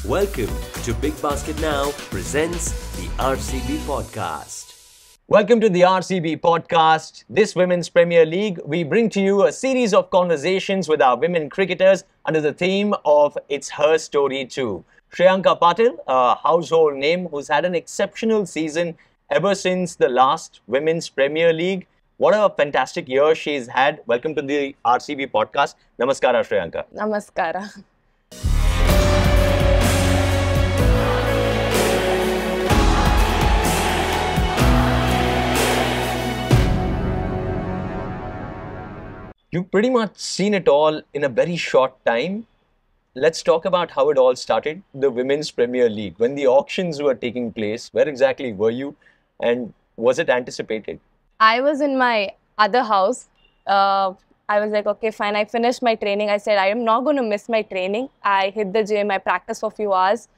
Welcome to Big Basket Now presents the RCB podcast. Welcome to the RCB podcast. This Women's Premier League, we bring to you a series of conversations with our women cricketers under the theme of It's Her Story Too. Shreyanka Patil, a household name who's had an exceptional season ever since the last Women's Premier League. What a fantastic year she's had. Welcome to the RCB podcast. Namaskara, Shreyanka. Namaskara. You've pretty much seen it all in a very short time. Let's talk about how it all started, the Women's Premier League. When the auctions were taking place, where exactly were you and was it anticipated? I was in my other house. I was like, okay, fine. I finished my training. I said, I am not going to miss my training. I hit the gym. I practiced for a few hours.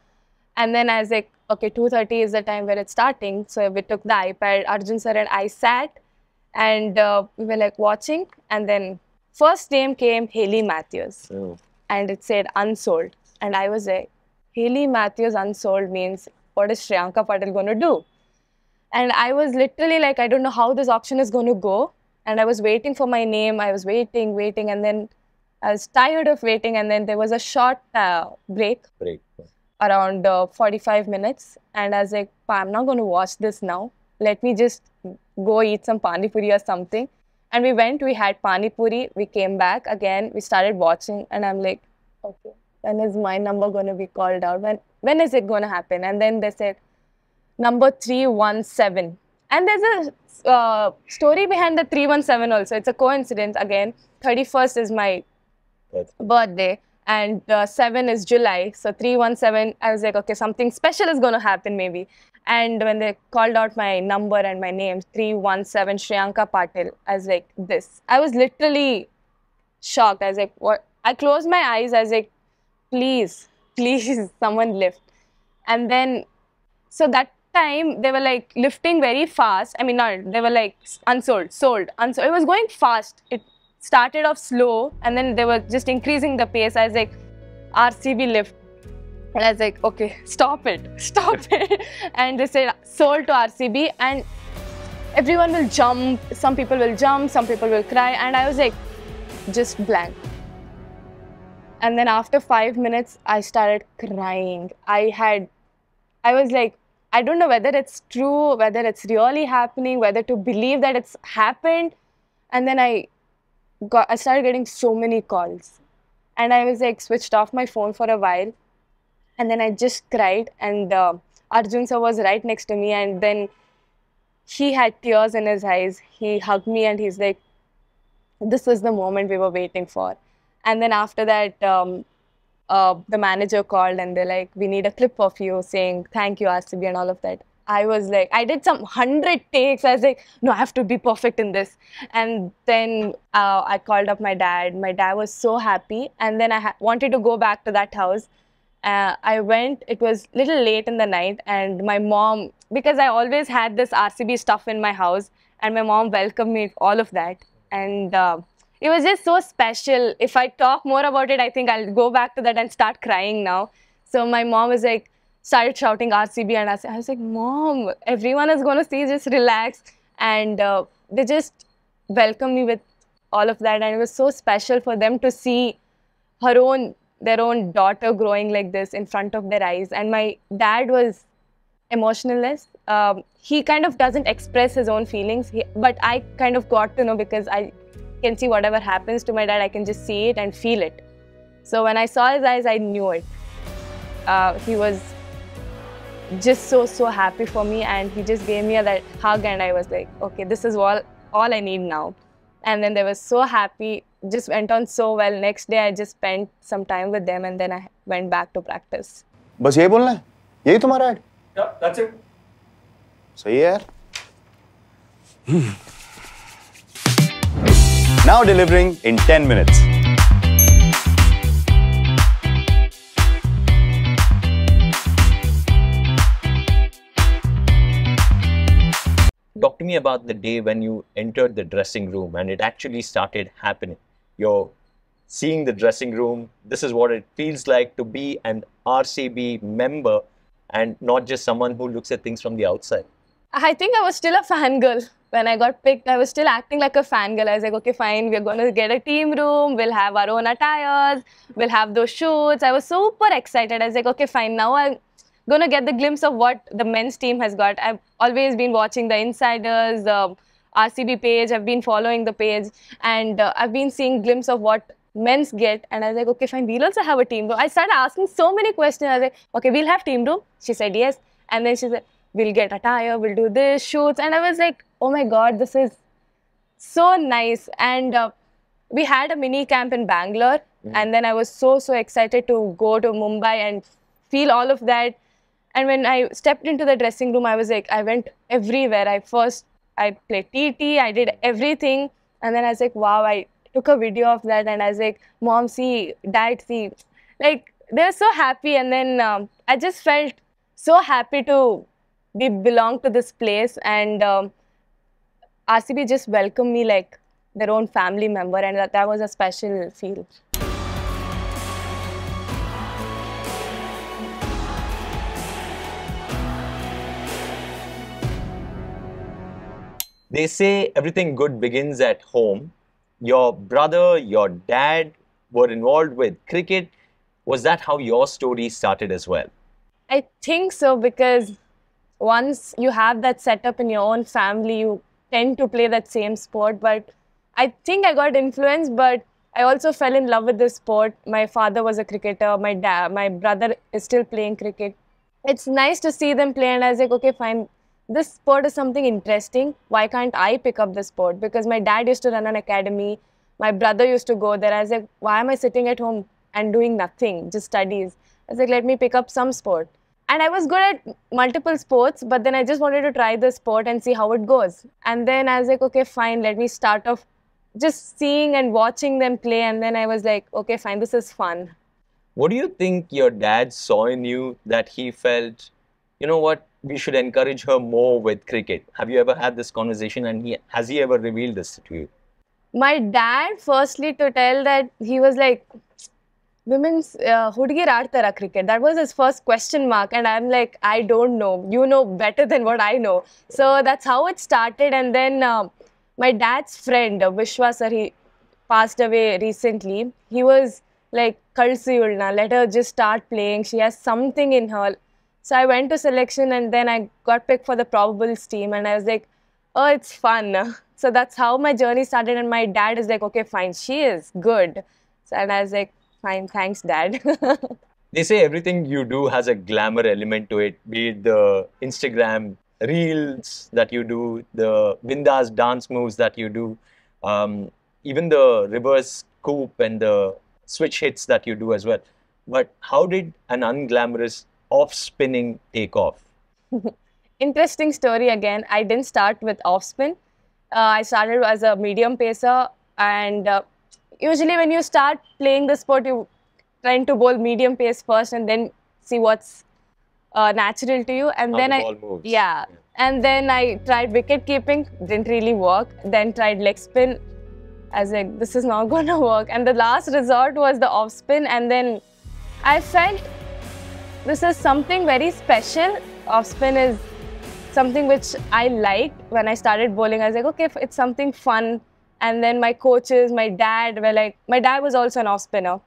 And then I was like, okay, 2:30 is the time where it's starting. So we took the iPad. Arjun sir and I sat and we were like watching. And then first name came Hayley Matthews. Oh. And it said unsold. And I was like, Hayley Matthews unsold means what is Shreyanka Patil going to do? And I was literally like, I don't know how this auction is going to go. And I was waiting for my name. I was waiting. And then I was tired of waiting. And then there was a short break around 45 minutes. And I was like, I'm not going to watch this now. Let me just go eat some pani puri or something. And we went, we had pani puri. We came back again. We started watching. And I'm like, okay, when is my number going to be called out? When is it going to happen? And then they said, number 317. And there's a story behind the 317 also. It's a coincidence again. 31st is my birthday and 7 is July. So 317, I was like, okay, something special is going to happen maybe. And when they called out my number and my name, 317 Shreyanka Patil, I was like, this. I was literally shocked. I was like, what? I closed my eyes. I was like, please, someone lift. And then, so that time they were like lifting very fast. I mean, not, they were like unsold, sold, unsold. It was going fast. It started off slow and then they were just increasing the pace. I was like, RCB lift. And I was like, okay, stop it. And they said, sold to RCB and everyone will jump. Some people will jump, some people will cry. And I was like, just blank. And then after 5 minutes, I started crying. I was like, I don't know whether it's true, whether it's really happening, whether to believe that it's happened. And then I started getting so many calls. And I was like, switched off my phone for a while. And then I just cried. And Arjun sir was right next to me. And then he had tears in his eyes. He hugged me and he's like, this was the moment we were waiting for. And then after that, the manager called and they're like, we need a clip of you saying, thank you, RCB and all of that. I was like, I did some 100 takes. I was like, no, I have to be perfect in this. And then I called up my dad. My dad was so happy. And then I wanted to go back to that house. I went, it was a little late in the night. And my mom, because I always had this RCB stuff in my house. And my mom welcomed me, all of that. And it was just so special. If I talk more about it, I think I'll go back to that and start crying now. So my mom was like, started shouting RCB and I was like, Mom, everyone is going to see, just relax. And they just welcomed me with all of that. And it was so special for them to see their own daughter growing like this in front of their eyes. And my dad was emotionless. He kind of doesn't express his own feelings, but I kind of got to know because I can see whatever happens to my dad, I can just see it and feel it. So when I saw his eyes, I knew it. He was just so happy for me and he just gave me that hug and I was like, okay, this is all I need now. And then they were so happy, just went on so well. Next day I just spent some time with them and then I went back to practice. बस यही बोलना है? यही तुम्हारा add? Yeah, that's it. सही है यार. Now delivering in 10 minutes. Talk to me about the day when you entered the dressing room and it actually started happening. Your seeing the dressing room. This is what it feels like to be an RCB member and not just someone who looks at things from the outside. I think I was still a fangirl. When I got picked, I was still acting like a fangirl. I was like, okay, fine, we're going to get a team room, we'll have our own attires, we'll have those shoots. I was super excited. I was like, okay, fine, now I'm going to get the glimpse of what the men's team has got. I've always been watching the Insiders, the RCB page, I've been following the page, and I've been seeing glimpse of what men's get. And I was like, okay, fine, we'll also have a team room. I started asking so many questions. I was like, okay, we'll have team room. She said yes. And then she said, we'll get attire, we'll do this, shoots. And I was like, oh my God, this is so nice. And we had a mini camp in Bangalore. And then I was so excited to go to Mumbai and feel all of that. And when I stepped into the dressing room, I was like, I went everywhere. I played TT, I did everything. And then I was like, wow, I took a video of that. And I was like, Mom, see, Dad, see. Like, they were so happy. And then I just felt so happy to belong to this place. And RCB just welcomed me like their own family member. And that was a special feel. They say everything good begins at home. Your brother, your dad were involved with cricket. Was that how your story started as well? I think so, because once you have that setup in your own family, you tend to play that same sport. But I think I got influenced, but I also fell in love with this sport. My father was a cricketer. My brother is still playing cricket. It's nice to see them play, and I was like, okay, fine. This sport is something interesting. Why can't I pick up this sport? Because my dad used to run an academy. My brother used to go there. I was like, why am I sitting at home and doing nothing, just studies? I was like, let me pick up some sport. And I was good at multiple sports, but then I just wanted to try the sport and see how it goes. And then I was like, okay, fine, let me start off just seeing and watching them play. And then I was like, okay, fine, this is fun. What do you think your dad saw in you that he felt, you know what, we should encourage her more with cricket? Have you ever had this conversation, and has he ever revealed this to you? My dad, firstly, to tell that he was like, women's hudgir aadtara cricket. That was his first question mark. And I'm like, I don't know. You know better than what I know. So that's how it started. And then my dad's friend, Vishwa sir, he passed away recently. He was like, Kalsi Ulna, let her just start playing. She has something in her. So I went to selection, and then I got picked for the probables team. And I was like, oh, it's fun. So that's how my journey started. And my dad is like, okay, fine, she is good. So, and I was like, fine, thanks, Dad. They say everything you do has a glamour element to it, be it the Instagram reels that you do, the Bindas dance moves that you do, even the reverse scoop and the switch hits that you do as well. But how did an unglamorous off-spinning take off? Interesting story again. I didn't start with off-spin. I started as a medium pacer, and usually when you start playing the sport, you trying to bowl medium pace first and then see what's natural to you. And How then the ball moves. yeah. And then I tried wicket keeping, didn't really work. Then tried leg spin. I was like, this is not going to work. And the last resort was the off spin. And then I felt this is something very special. Off spin is something which I liked when I started bowling. I was like, okay, it's something fun. And then my coaches, my dad were like, my dad was also an off spinner.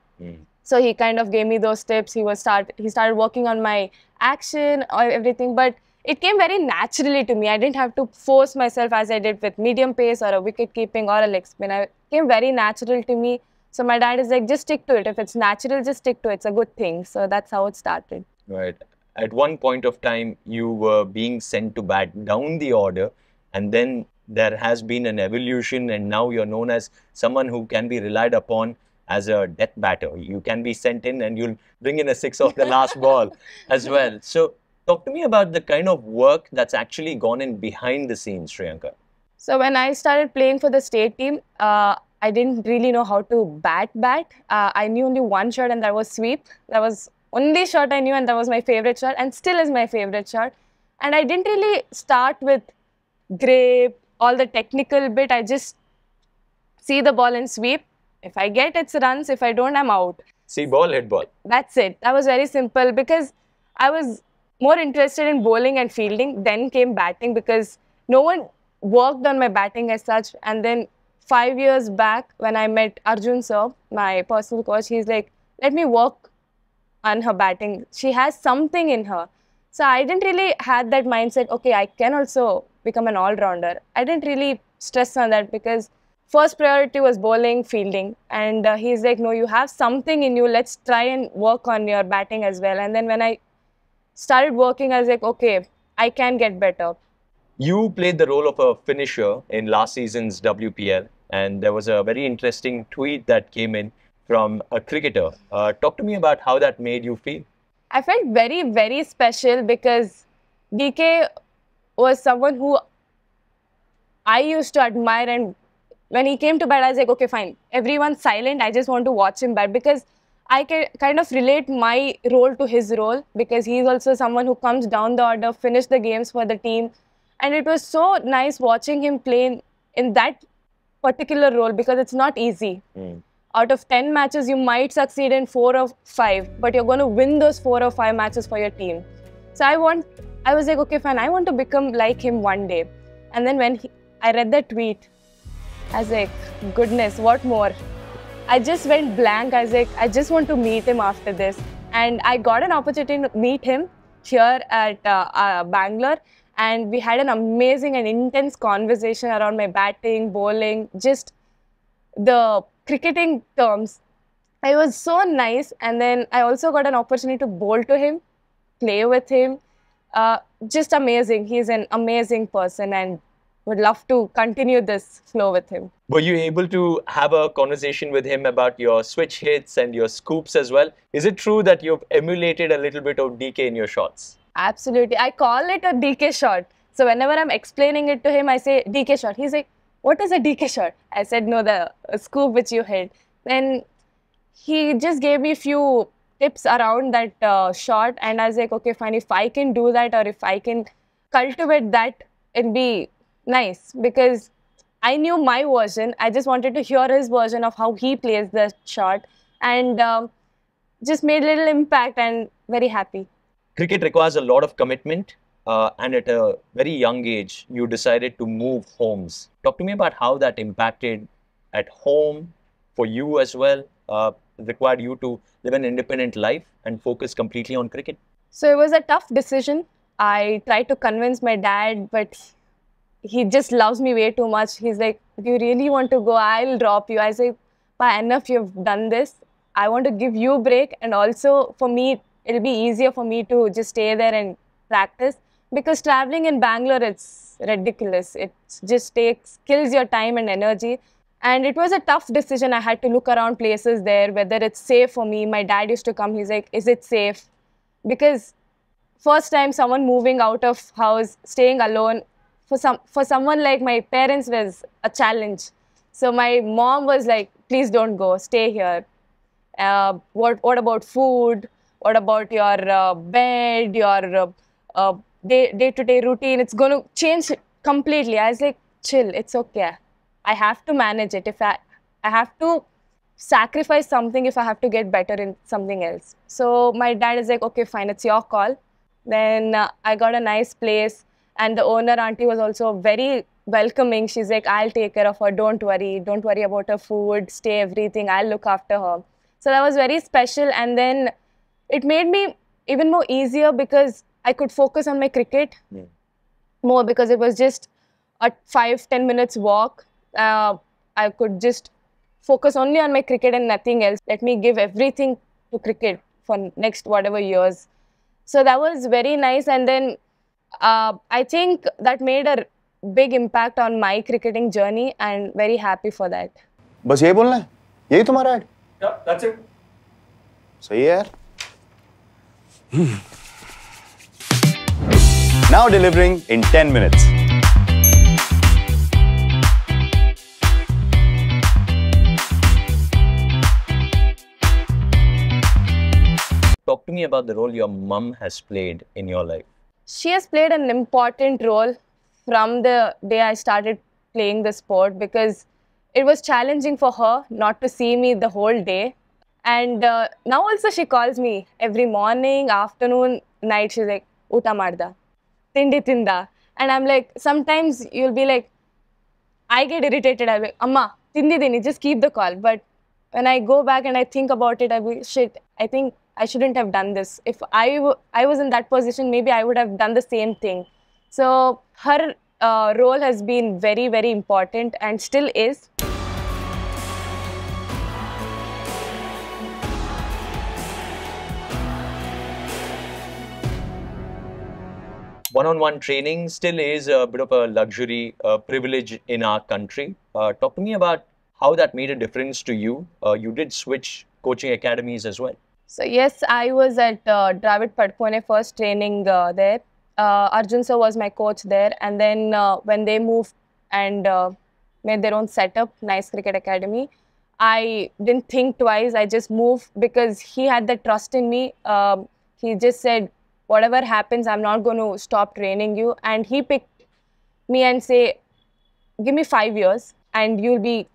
So he kind of gave me those tips. He started working on my action or everything, but it came very naturally to me. I didn't have to force myself as I did with medium pace or a wicket keeping or a leg spin. It came very natural to me. So my dad is like, just stick to it. If it's natural, just stick to it. It's a good thing. So that's how it started. Right. At one point of time, you were being sent to bat down the order, and then there has been an evolution, and now you're known as someone who can be relied upon as a death batter. You can be sent in and you'll bring in a six off the last ball as well. So talk to me about the kind of work that's actually gone in behind the scenes, Shriyanka. So when I started playing for the state team, I didn't really know how to bat. I knew only one shot, and that was sweep. That was only shot I knew, and that was my favorite shot, and still is my favorite shot. And I didn't really start with grip, all the technical bit. I just see the ball and sweep. If I get, it's runs. If I don't, I'm out. See ball, hit ball. That's it. That was very simple because I was more interested in bowling and fielding. Then came batting because no one worked on my batting as such. And then 5 years back when I met Arjun sir, my personal coach, he's like, let me work on her batting. She has something in her. So I didn't really had that mindset, okay, I can also become an all-rounder. I didn't really stress on that because first priority was bowling, fielding. And he's like, no, you have something in you. Let's try and work on your batting as well. And then when I started working, I was like, okay, I can get better. You played the role of a finisher in last season's WPL, and there was a very interesting tweet that came in from a cricketer. Talk to me about how that made you feel. I felt very, very special because DK was someone who I used to admire, and when he came to bat, I was like, okay, fine, everyone's silent, I just want to watch him bat because I can kind of relate my role to his role because he's also someone who comes down the order, finish the games for the team. And it was so nice watching him play in that particular role because it's not easy. Out of 10 matches, you might succeed in 4 or 5, but you're going to win those 4 or 5 matches for your team. So I was like, okay, fine, I want to become like him one day. And then when I read that tweet, I was like, goodness, what more? I just went blank. I was like, I just want to meet him after this. And I got an opportunity to meet him here at Bangalore. And we had an amazing and intense conversation around my batting, bowling, just the cricketing terms. It was so nice. And then I also got an opportunity to bowl to him, play with him. Just amazing. He's an amazing person and would love to continue this flow with him. Were you able to have a conversation with him about your switch hits and your scoops as well? Is it true that you've emulated a little bit of DK in your shots? Absolutely. I call it a DK shot. So whenever I'm explaining it to him, I say DK shot. He's like, what is a DK shot? I said, no, the scoop which you hit. Then he just gave me a few tips around that shot. And I was like, okay, fine, if I can do that or if I can cultivate that, it'd be nice because I knew my version. I just wanted to hear his version of how he plays the shot and just made a little impact and very happy. Cricket requires a lot of commitment and at a very young age, you decided to move homes. Talk to me about how that impacted at home for you as well, required you to live an independent life and focus completely on cricket. So it was a tough decision. I tried to convince my dad, but he just loves me way too much. He's like, do you really want to go? I'll drop you. I say, Pa, enough, you've done this. I want to give you a break. And also for me, it'll be easier for me to just stay there and practice. Because traveling in Bangalore, it's ridiculous. It just kills your time and energy. And it was a tough decision. I had to look around places there, whether it's safe for me. My dad used to come, he's like, is it safe? Because first time someone moving out of house, staying alone, for someone like my parents was a challenge. So my mom was like, please don't go, stay here. What about food? What about your bed, your day-to-day routine? It's going to change completely. I was like, chill, it's okay. I have to manage it. If I have to sacrifice something if I have to get better in something else. So my dad is like, okay, fine, it's your call. Then I got a nice place. And the owner auntie was also very welcoming. She's like, I'll take care of her. Don't worry. Don't worry about her food, stay, everything. I'll look after her. So that was very special. And then it made me even more easier because I could focus on my cricket more because it was just a 5-10 minutes walk. I could just focus only on my cricket and nothing else. Let me give everything to cricket for next whatever years. So that was very nice. And then I think that made a big impact on my cricketing journey and very happy for that. बस यही बोलना है? यही तुम्हारा add? Yeah, that's it. सही है यार. Now delivering in 10 minutes. Talk to me about the role your mum has played in your life. She has played an important role from the day I started playing the sport because it was challenging for her not to see me the whole day. And now also she calls me every morning, afternoon, night. She's like, "Uta marda, tindi tinda." And I'm like, sometimes you'll be like, I get irritated. I'm like, "Amma, tindi dini, just keep the call." But when I go back and I think about it, I be shit. I think I shouldn't have done this. If I was in that position, maybe I would have done the same thing. So her role has been very, very important and still is. One-on-one training still is a bit of a luxury privilege in our country. Talk to me about how that made a difference to you. You did switch coaching academies as well. So yes, I was at Dravid Padkone first training there. Arjun sir was my coach there, and then when they moved and made their own setup, Nice Cricket Academy, I didn't think twice. I just moved because he had that trust in me. He just said, whatever happens, I'm not going to stop training you. And he picked me and say, give me 5 years and you'll be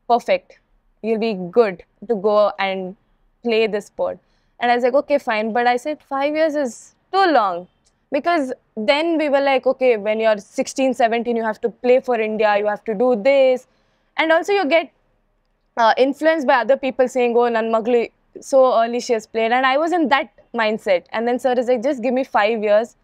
perfect. You'll be good to go and play this sport. And I was like, okay, fine. But I said 5 years is too long. Because then we were like, okay, when you're 16, 17, you have to play for India, you have to do this. And also you get influenced by other people saying, oh, Nan Magli, so early she has played. And I was in that mindset. And then sir is like, just give me 5 years.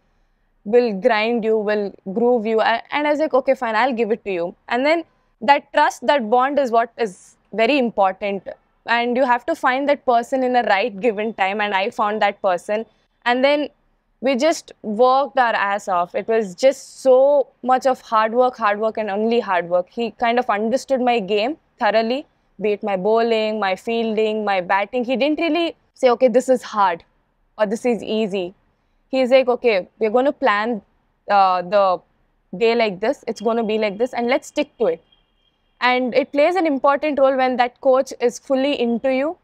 We'll grind you, we'll groove you. And I was like, okay, fine, I'll give it to you. And then that trust, that bond is what is very important. And you have to find that person in the right given time. And I found that person. And then we just worked our ass off. It was just so much of hard work and only hard work. He kind of understood my game thoroughly, be it my bowling, my fielding, my batting. He didn't really say, okay, this is hard or this is easy. He's like, okay, we're going to plan the day like this. It's going to be like this and let's stick to it. And it plays an important role when that coach is fully into you.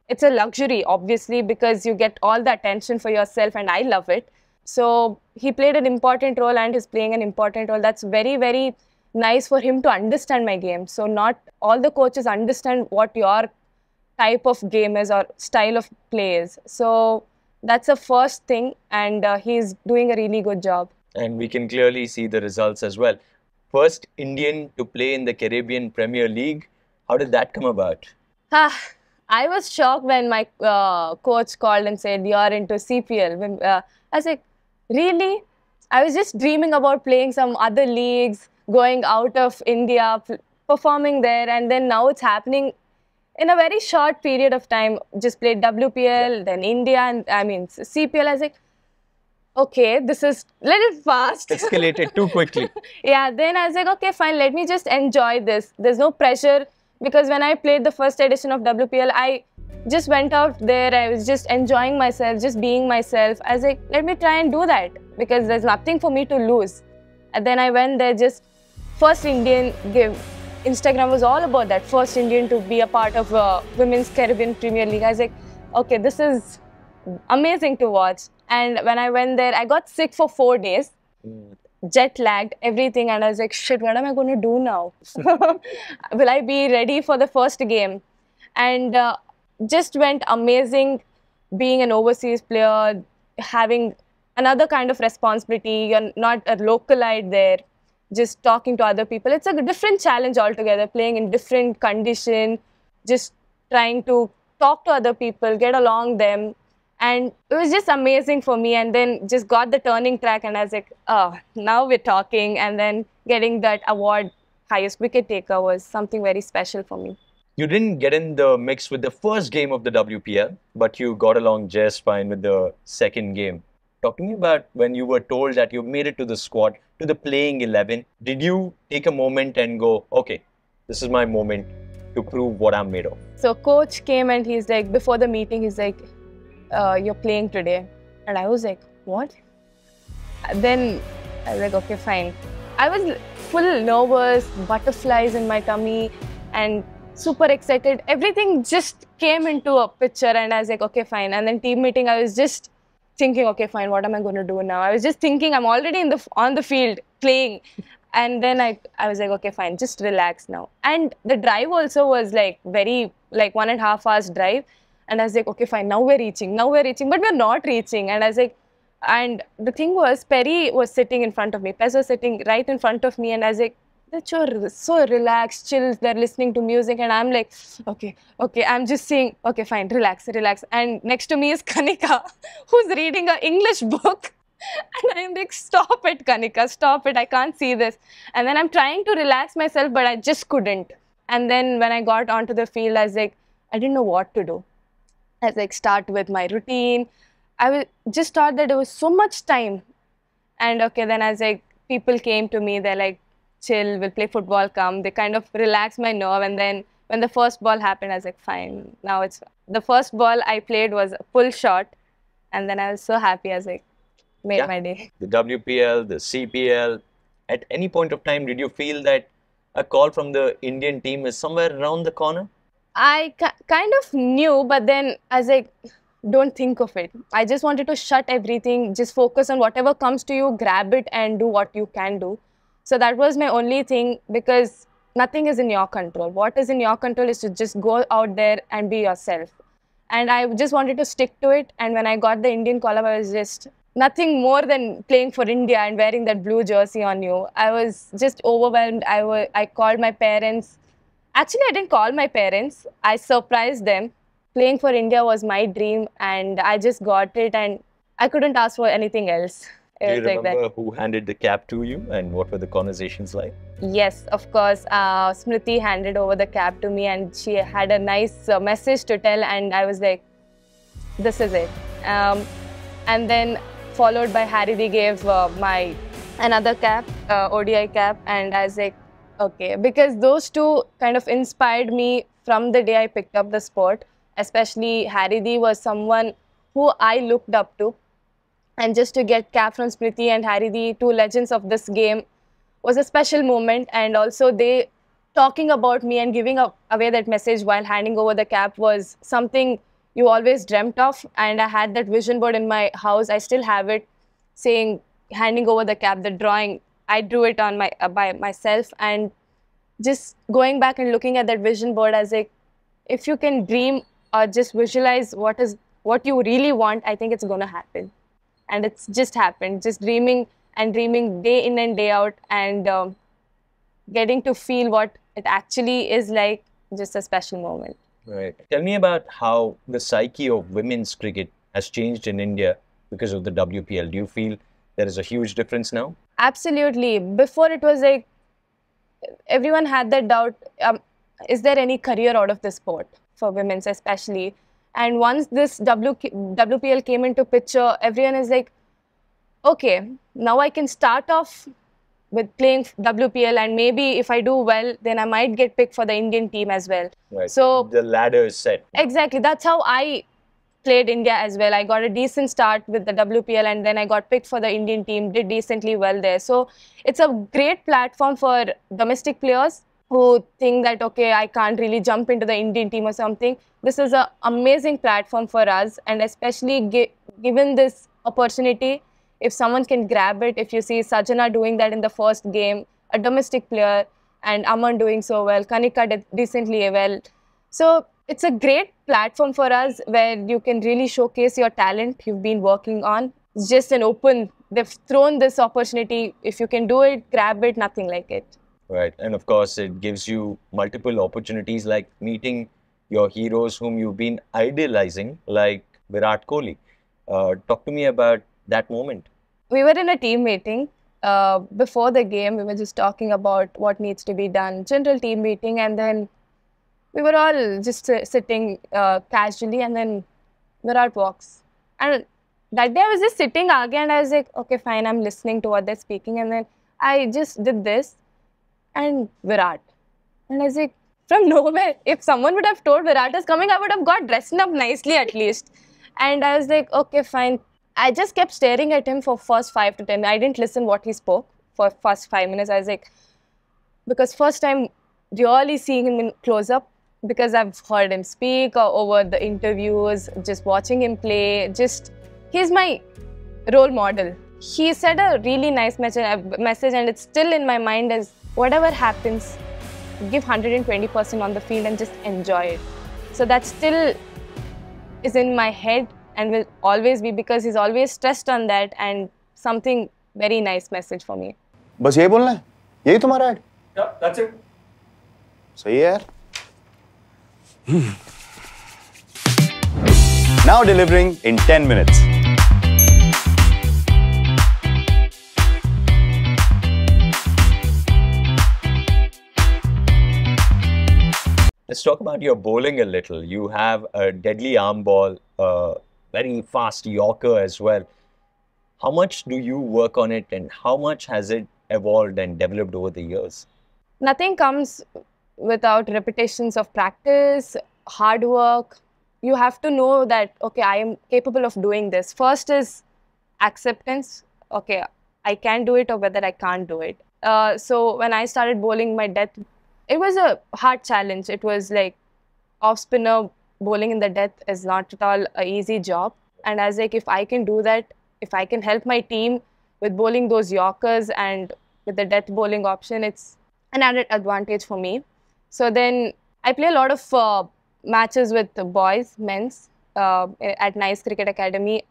It's a luxury, obviously, because you get all the attention for yourself and I love it. So he played an important role and is playing an important role. That's very, very nice for him to understand my game. So not all the coaches understand what your type of game is or style of play is. So that's the first thing, and he's doing a really good job. And we can clearly see the results as well. First Indian to play in the Caribbean Premier League. How did that come about? I was shocked when my coach called and said, you're into CPL. I was like, really? I was just dreaming about playing some other leagues, going out of India, performing there, and then now it's happening in a very short period of time. Just played WPL, then India, and CPL. I was like, okay, this is a little fast. Escalated too quickly. Yeah, then I was like, okay, fine, let me just enjoy this. There's no pressure, because when I played the first edition of WPL, I just went out there, I was just enjoying myself, just being myself. I was like, let me try and do that, because there's nothing for me to lose. And then I went there, just first Indian give. Instagram was all about that, first Indian to be a part of Women's Caribbean Premier League. I was like, okay, this is amazing to watch. And when I went there, I got sick for 4 days, jet lagged, everything. And I was like, shit, what am I going to do now? Will I be ready for the first game? And just went amazing being an overseas player, having another kind of responsibility. You're not a localite there, just talking to other people. It's a different challenge altogether, playing in different condition, just trying to talk to other people, get along them. And it was just amazing for me. And then just got the turning track and I was like, oh, now we're talking. And then getting that award, highest wicket taker, was something very special for me. You didn't get in the mix with the first game of the WPL, but you got along just fine with the second game. Talk to me about when you were told that you made it to the squad, to the playing 11. Did you take a moment and go, okay, this is my moment to prove what I'm made of? So coach came and he's like, before the meeting, he's like, you're playing today. And I was like, what? Then I was like, okay, fine. I was full nervous, butterflies in my tummy and super excited. Everything just came into a picture and I was like, okay, fine. And then team meeting, I was just thinking, okay, fine, what am I going to do now? I was just thinking, I'm already on the field playing. And then I was like, okay, fine, just relax now. And the drive also was like very, like 1.5 hours drive. And I was like, okay, fine, now we're reaching, but we're not reaching. And I was like, and the thing was, Perry was sitting in front of me. Pez was sitting right in front of me. And I was like, they're so relaxed, chill, they're listening to music. And I'm like, okay, I'm just saying, okay, fine, relax. And next to me is Kanika, who's reading an English book. And I'm like, stop it, Kanika, stop it, I can't see this. And then I'm trying to relax myself, but I just couldn't. And then when I got onto the field, I was like, I didn't know what to do. I was like, start with my routine. Just thought that there was so much time. And okay, then I was like, people came to me, they're like, chill, we'll play football, come. They kind of relaxed my nerve. And then when the first ball happened, I was like, fine, now it's... The first ball I played was a pull shot. And then I was so happy, I was like, made my day. The WPL, the CPL, at any point of time, did you feel that a call from the Indian team is somewhere around the corner? I kind of knew, but then I was like, don't think of it. I just wanted to shut everything, just focus on whatever comes to you, grab it and do what you can do. So that was my only thing, because nothing is in your control. What is in your control is to just go out there and be yourself. And I just wanted to stick to it. And when I got the Indian call-up, I was just nothing more than playing for India and wearing that blue jersey on you. I was just overwhelmed. I called my parents. Actually, I didn't call my parents. I surprised them. Playing for India was my dream, and I just got it, and I couldn't ask for anything else. Do you remember who handed the cap to you, and what were the conversations like? Yes, of course. Smriti handed over the cap to me, and she had a nice message to tell, and I was like, this is it. And then followed by Haridi gave my another cap, ODI cap, and I was like, okay, because those two kind of inspired me from the day I picked up the sport. Especially Haridi was someone who I looked up to. And just to get cap from Smriti and Haridi, two legends of this game, was a special moment. And also they talking about me and giving away that message while handing over the cap was something you always dreamt of. And I had that vision board in my house. I still have it, saying, handing over the cap, the drawing. I drew it on by myself. And just going back and looking at that vision board, as like, if you can dream or just visualize what you really want, I think it's going to happen. And it's just happened. Just dreaming and dreaming day in and day out, and getting to feel what it actually is like, just a special moment. Right. Tell me about how the psyche of women's cricket has changed in India because of the WPL. Do you feel there is a huge difference now? Absolutely. Before it was like, everyone had that doubt, is there any career out of this sport for women's especially? And once this WPL came into picture, everyone is like, okay, now I can start off with playing WPL, and maybe if I do well, then I might get picked for the Indian team as well. Right. So the ladder is set. Exactly. That's how I played India as well. I got a decent start with the WPL, and then I got picked for the Indian team, did decently well there. So it's a great platform for domestic players who think that, okay, I can't really jump into the Indian team or something. This is an amazing platform for us, and especially given this opportunity, if someone can grab it, if you see Sajana doing that in the first game, a domestic player, and Aman doing so well, Kanika did decently well. So it's a great platform for us where you can really showcase your talent you've been working on. It's just an open, they've thrown this opportunity. If you can do it, grab it, nothing like it. Right. And of course, it gives you multiple opportunities, like meeting your heroes whom you've been idolizing, like Virat Kohli. Talk to me about that moment. We were in a team meeting. Before the game, we were just talking about what needs to be done, general team meeting, and then we were all just sitting casually, and then Virat walks. And that day I was just sitting again, and I was like, okay, fine, I'm listening to what they're speaking. And then I just did this, and Virat. And I was like, from nowhere, if someone would have told Virat is coming, I would have got dressed up nicely at least. And I was like, okay, fine. I just kept staring at him for first 5 to 10. I didn't listen what he spoke for first 5 minutes. I was like, because first time really seeing him in close up, because I've heard him speak or over the interviews, just watching him play, he's my role model. he said a really nice message, and it's still in my mind as whatever happens, give 120% on the field and just enjoy it. So that still is in my head and will always be, because he's always stressed on that, and something very nice message for me. बस यही बोलना है? यही तुम्हारा add? Yeah, that's it. सही है यार. Now delivering in 10 minutes. Let's talk about your bowling a little. You have a deadly arm ball, a very fast Yorker as well. How much do you work on it, and how much has it evolved and developed over the years? Nothing comes without repetitions of practice, hard work. You have to know that, okay, I am capable of doing this. First is acceptance. Okay, I can do it, or whether I can't do it. So when I started bowling my death, it was a hard challenge. It was like off spinner bowling in the death is not at all an easy job. And I was like, if I can do that, if I can help my team with bowling those Yorkers and with the death bowling option, it's an added advantage for me. So then I play a lot of matches with the boys, men's, at Nice Cricket Academy.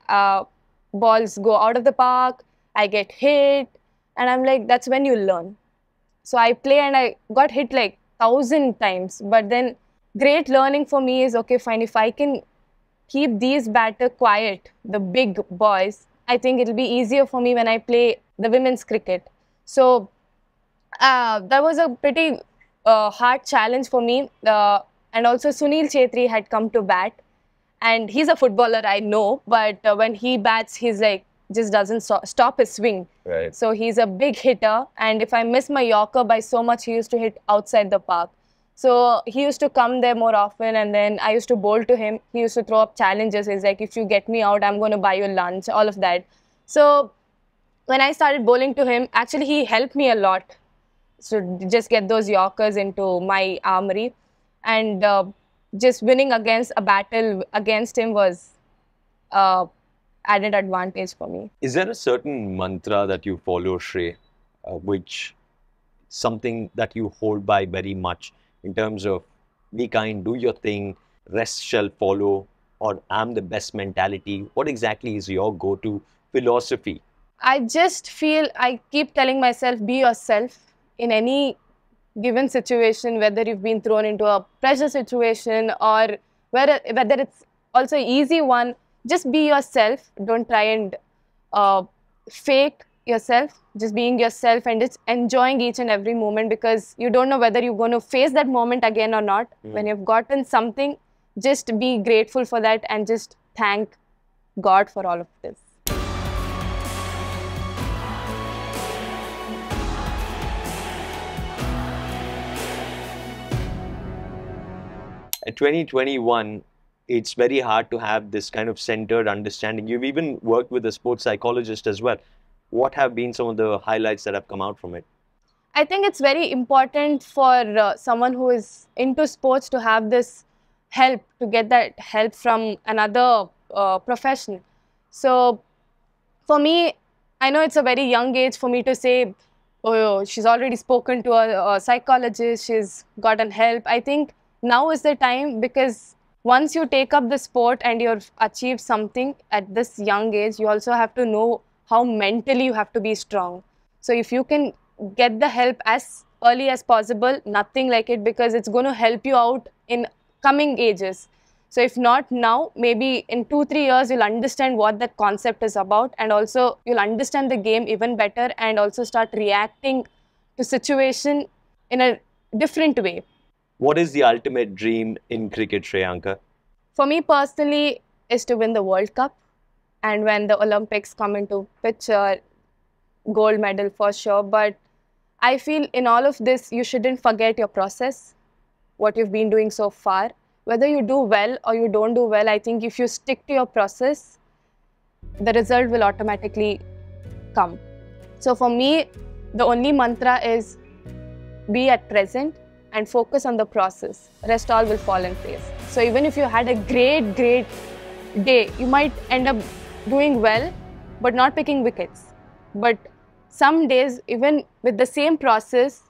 Balls go out of the park, I get hit, and I'm like, that's when you learn. So I play and I got hit like 1,000 times. But then great learning for me is, okay, fine, if I can keep these batter quiet, the big boys, I think it'll be easier for me when I play the women's cricket. So that was a pretty hard challenge for me. And also Sunil Chhetri had come to bat. And he's a footballer, I know. But when he bats, he's like, just doesn't stop his swing. Right. So he's a big hitter, and if I miss my Yorker by so much, he used to hit outside the park. So he used to come there more often, and then I used to bowl to him. He used to throw up challenges. He's like, if you get me out, I'm going to buy you lunch, all of that. So when I started bowling to him, actually he helped me a lot. So just get those Yorkers into my armory, and just winning against a battle against him was added advantage for me. Is there a certain mantra that you follow, Shrey, which something that you hold by very much in terms of be kind, do your thing, rest shall follow, or I'm the best mentality? What exactly is your go-to philosophy? I just feel, I keep telling myself, be yourself in any given situation, whether you've been thrown into a pressure situation or whether it's also an easy one. Just be yourself. Don't try and fake yourself. Just being yourself and just enjoying each and every moment, because you don't know whether you're going to face that moment again or not. When you've gotten something, just be grateful for that and just thank God for all of this. At 2021, it's very hard to have this kind of centered understanding. You've even worked with a sports psychologist as well. What have been some of the highlights that have come out from it? I think it's very important for someone who is into sports to have this help, to get that help from another profession. So for me, I know it's a very young age for me to say, oh, she's already spoken to a psychologist, she's gotten help. I think now is the time, because once you take up the sport and you've achieved something at this young age, you also have to know how mentally you have to be strong. So if you can get the help as early as possible, nothing like it, because it's going to help you out in coming ages. So if not now, maybe in 2-3 years, you'll understand what that concept is about, and also you'll understand the game even better and also start reacting to situation in a different way. What is the ultimate dream in cricket, Shreyanka? For me personally, is to win the World Cup, and when the Olympics come into picture, gold medal for sure. But I feel in all of this, you shouldn't forget your process, what you've been doing so far. Whether you do well or you don't do well, I think if you stick to your process, the result will automatically come. So for me, the only mantra is be at present and focus on the process. Rest all will fall in place. So even if you had a great day, you might end up doing well, but not picking wickets. But some days, even with the same process,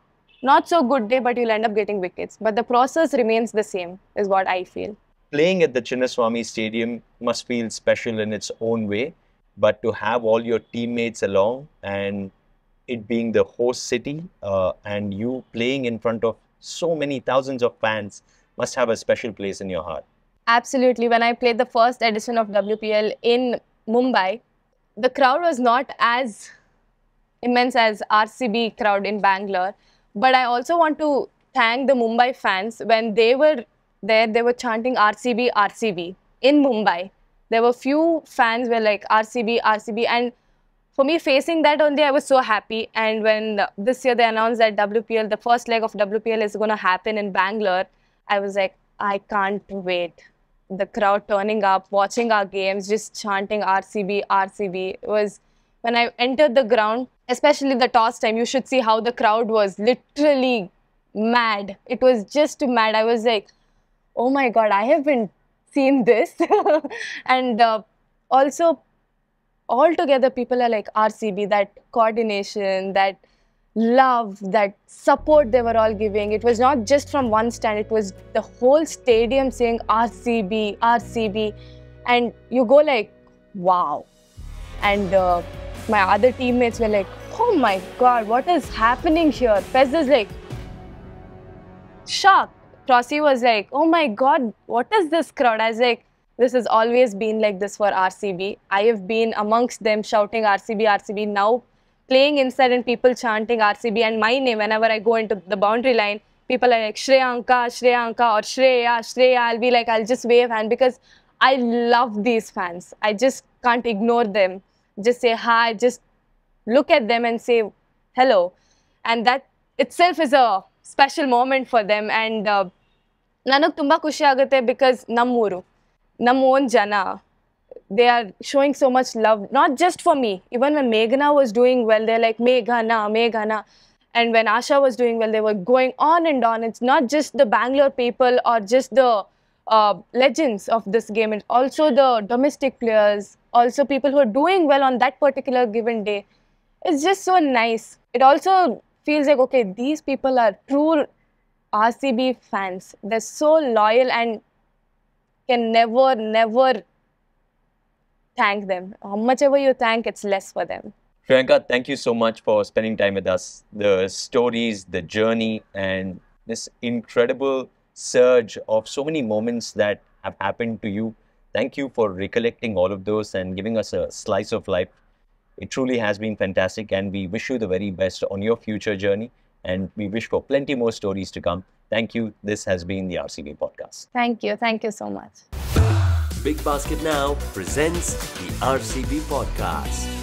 not so good day, but you'll end up getting wickets. But the process remains the same, is what I feel. Playing at the Chinnaswamy Stadium must feel special in its own way, but to have all your teammates along and it being the host city and you playing in front of so many thousands of fans must have a special place in your heart. Absolutely. When I played the first edition of WPL in Mumbai, the crowd was not as immense as RCB crowd in Bangalore. But I also want to thank the Mumbai fans. When they were there, they were chanting RCB, RCB in Mumbai. There were few fans were like RCB, RCB. And for me, facing that only, I was so happy. And when this year they announced that WPL, the first leg of WPL is going to happen in Bangalore, I was like, I can't wait. The crowd turning up, watching our games, just chanting RCB, RCB. It was when I entered the ground, especially the toss time, you should see how the crowd was literally mad. It was just mad. I was like, oh my God, I haven't seen this. And also, altogether, people are like RCB, that coordination, that love, that support they were all giving. It was not just from one stand, it was the whole stadium saying RCB, RCB. And you go like, wow. And my other teammates were like, oh my God, what is happening here? Fez is like, shocked. Crossy was like, oh my God, what is this crowd? I was like, this has always been like this for RCB. I have been amongst them shouting RCB, RCB. Now playing inside and people chanting RCB and my name whenever I go into the boundary line, people are like Shreyanka, Shreyanka or Shreya, Shreya. I'll be like, I'll just wave hand because I love these fans. I just can't ignore them. Just say hi, just look at them and say hello. And that itself is a special moment for them. And ನನಗೆ ತುಂಬ ಖುಷಿ ಆಗುತ್ತೆ because ನಮ್ಮೂರು, ನಮ್ಮ own ಜನ, they are showing so much love, not just for me. Even when Meghna was doing well, they're like, Meghna, Meghna. And when Asha was doing well, they were going on and on. It's not just the Bangalore people or just the legends of this game. It's also the domestic players, also people who are doing well on that particular given day. It's just so nice. It also feels like, okay, these people are true RCB fans. They're so loyal and can never thank them. How much ever you thank, it's less for them. Shreyanka, thank you so much for spending time with us. The stories, the journey, and this incredible surge of so many moments that have happened to you. Thank you for recollecting all of those and giving us a slice of life. It truly has been fantastic, and we wish you the very best on your future journey. And we wish for plenty more stories to come. Thank you. This has been the RCB Podcast. Thank you. Thank you so much. Big Basket Now presents the RCB Podcast.